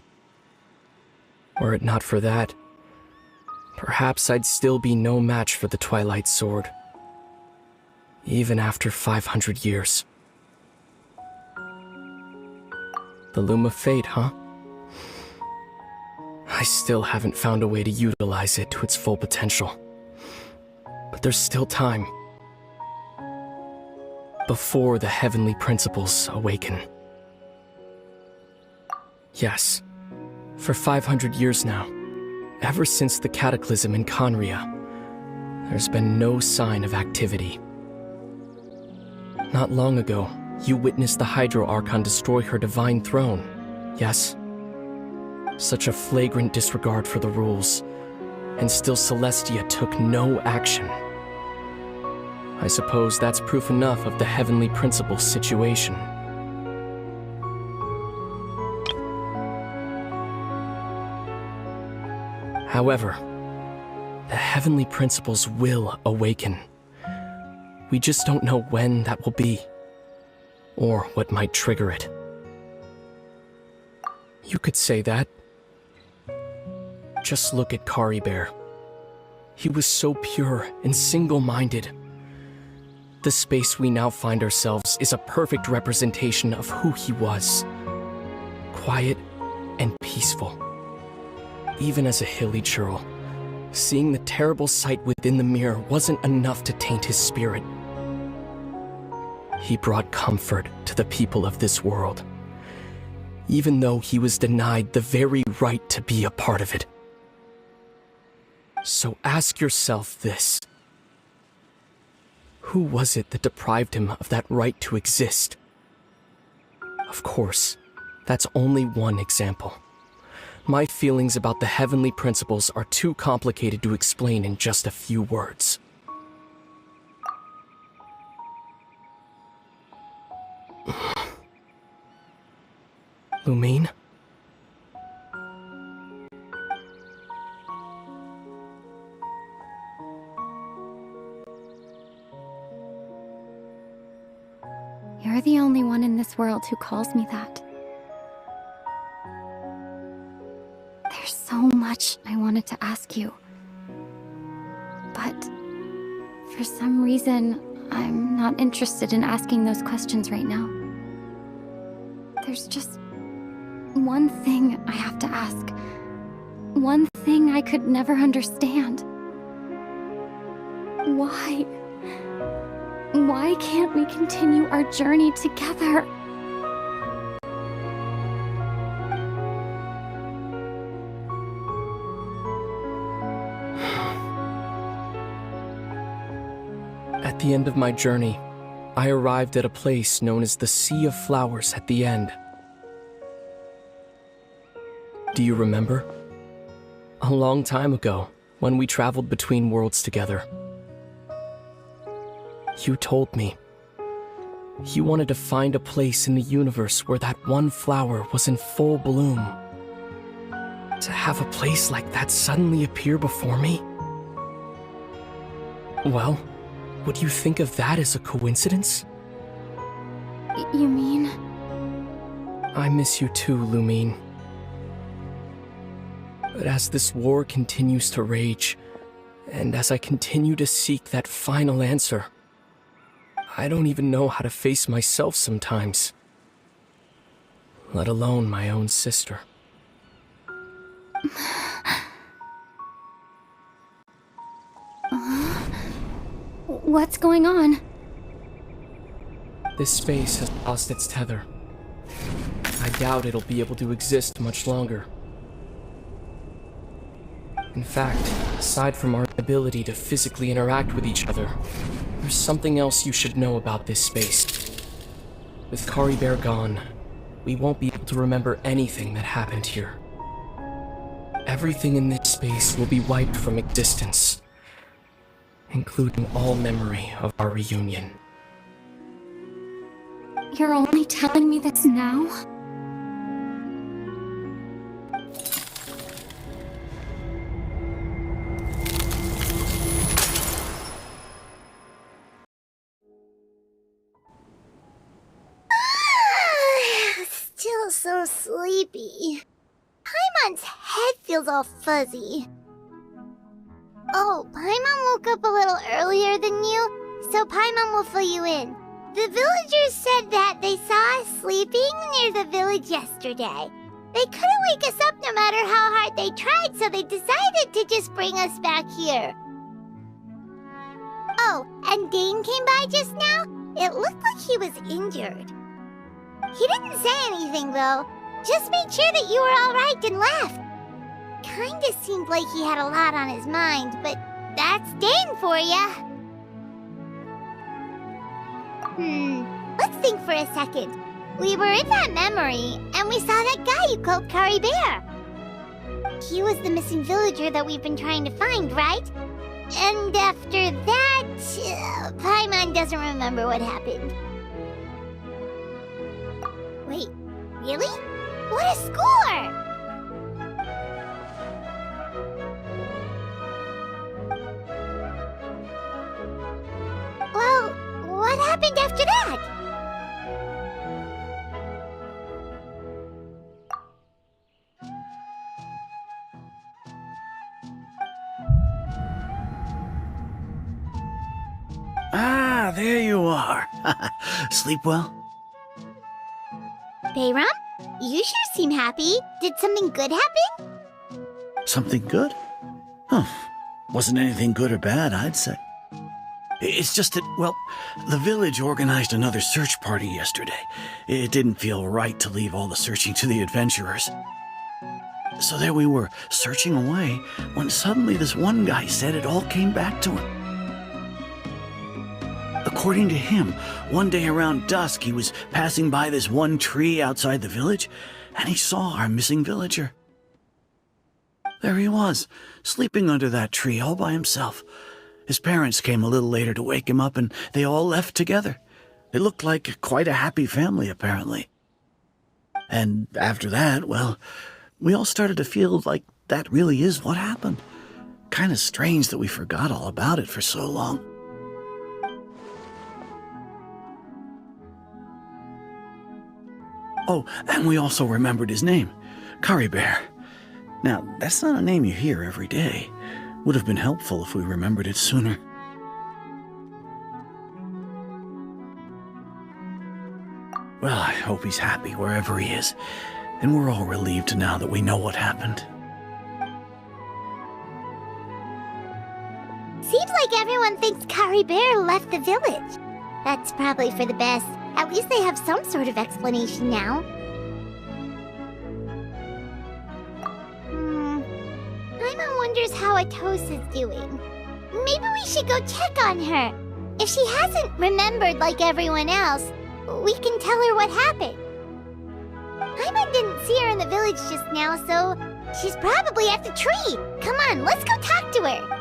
Were it not for that, perhaps I'd still be no match for the Twilight Sword, even after 500 years. The Loom of Fate, huh? I still haven't found a way to utilize it to its full potential. But there's still time. Before the heavenly principles awaken. Yes, for 500 years now, ever since the cataclysm in Conria, there's been no sign of activity. Not long ago, you witnessed the Hydro Archon destroy her divine throne, yes? Such a flagrant disregard for the rules, and still Celestia took no action. I suppose that's proof enough of the heavenly principles situation. However, the heavenly principles will awaken. We just don't know when that will be, or what might trigger it. You could say that. Just look at Kari Bear. He was so pure and single-minded. The space we now find ourselves is a perfect representation of who he was. Quiet and peaceful. Even as a hilly churl, seeing the terrible sight within the mirror wasn't enough to taint his spirit. He brought comfort to the people of this world, even though he was denied the very right to be a part of it. So ask yourself this. Who was it that deprived him of that right to exist? Of course, that's only one example. My feelings about the heavenly principles are too complicated to explain in just a few words. Lumine? You're the only one in this world who calls me that. There's so much I wanted to ask you. But for some reason, I'm not interested in asking those questions right now. There's just one thing I have to ask. One thing I could never understand. Why? Why can't we continue our journey together? At the end of my journey, I arrived at a place known as the Sea of Flowers at the end. Do you remember? A long time ago, when we traveled between worlds together. You told me. You wanted to find a place in the universe where that one flower was in full bloom. To have a place like that suddenly appear before me? Well, would you think of that as a coincidence? You mean? I miss you too, Lumine. But as this war continues to rage, and as I continue to seek that final answer, I don't even know how to face myself sometimes. Let alone my own sister. What's going on? This space has lost its tether. I doubt it'll be able to exist much longer. In fact, aside from our ability to physically interact with each other, there's something else you should know about this space. With Kari Bear gone, we won't be able to remember anything that happened here. Everything in this space will be wiped from existence, including all memory of our reunion. You're only telling me this now? Still so sleepy. Paimon's head feels all fuzzy. Oh, Paimon woke up a little earlier than you, so Paimon will fill you in. The villagers said that they saw us sleeping near the village yesterday. They couldn't wake us up no matter how hard they tried, so they decided to just bring us back here. Oh, and Dane came by just now. It looked like he was injured. He didn't say anything, though. Just made sure that you were all right and left. Kinda seemed like he had a lot on his mind, but that's Dane for ya. Let's think for a second. We were in that memory, and we saw that guy you called Kari Bear. He was the missing villager that we've been trying to find, right? And after that, Paimon doesn't remember what happened. Wait, really? What a score! Well, what happened after that? Ah, there you are. Sleep well? Bayram, you sure seem happy. Did something good happen? Something good? Huh. Wasn't anything good or bad, I'd say. It's just that, well, the village organized another search party yesterday. It didn't feel right to leave all the searching to the adventurers. So there we were, searching away, when suddenly this one guy said it all came back to him. According to him, one day around dusk he was passing by this one tree outside the village, and he saw our missing villager. There he was, sleeping under that tree all by himself. His parents came a little later to wake him up, and they all left together. It looked like quite a happy family, apparently. And after that, well, we all started to feel like that really is what happened. Kinda strange that we forgot all about it for so long. Oh, and we also remembered his name, Curry Bear. Now, that's not a name you hear every day. Would have been helpful if we remembered it sooner. Well, I hope he's happy wherever he is, and we're all relieved now that we know what happened. Seems like everyone thinks Curry Bear left the village. That's probably for the best. At least they have some sort of explanation now. Paimon wonders how Atosa's doing. Maybe we should go check on her. If she hasn't remembered like everyone else, we can tell her what happened. Paimon didn't see her in the village just now, so she's probably at the tree. Come on, let's go talk to her.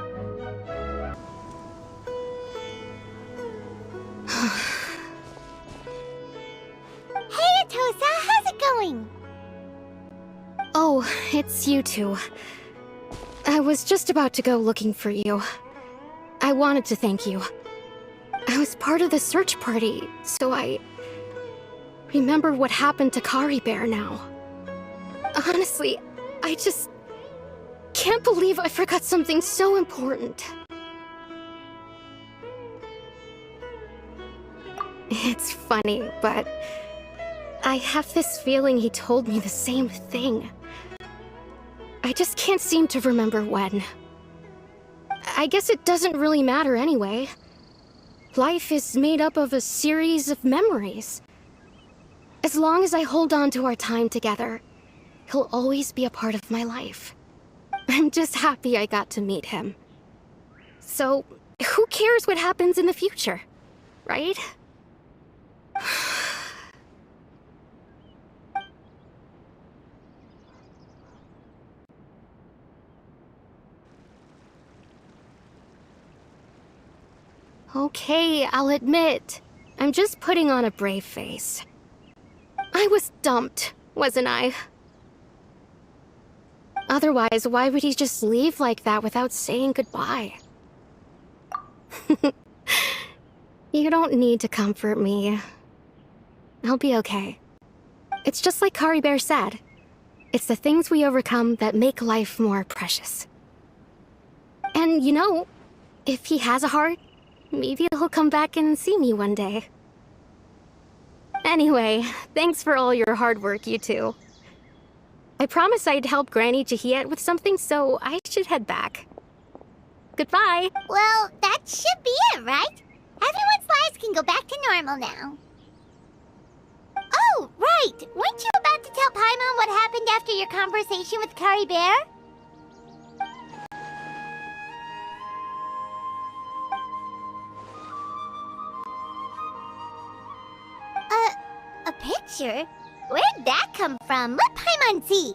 Hey, Atosa, how's it going? Oh, it's you two. I was just about to go looking for you. I wanted to thank you. I was part of the search party, so I remember what happened to Curry Bear now. Honestly, I just can't believe I forgot something so important. It's funny, but I have this feeling he told me the same thing. I just can't seem to remember when. I guess it doesn't really matter anyway. Life is made up of a series of memories. As long as I hold on to our time together, he'll always be a part of my life. I'm just happy I got to meet him. So, who cares what happens in the future, right? Okay, I'll admit, I'm just putting on a brave face. I was dumped, wasn't I? Otherwise, why would he just leave like that without saying goodbye? You don't need to comfort me. I'll be okay. It's just like Curry Bear said. It's the things we overcome that make life more precious. And you know, if he has a heart, maybe he'll come back and see me one day. Anyway, thanks for all your hard work, you two. I promised I'd help Granny Jahiet with something, so I should head back. Goodbye! Well, that should be it, right? Everyone's lives can go back to normal now. Oh, right! Weren't you about to tell Paimon what happened after your conversation with Curry Bear? A picture? Where'd that come from? Let Paimon see.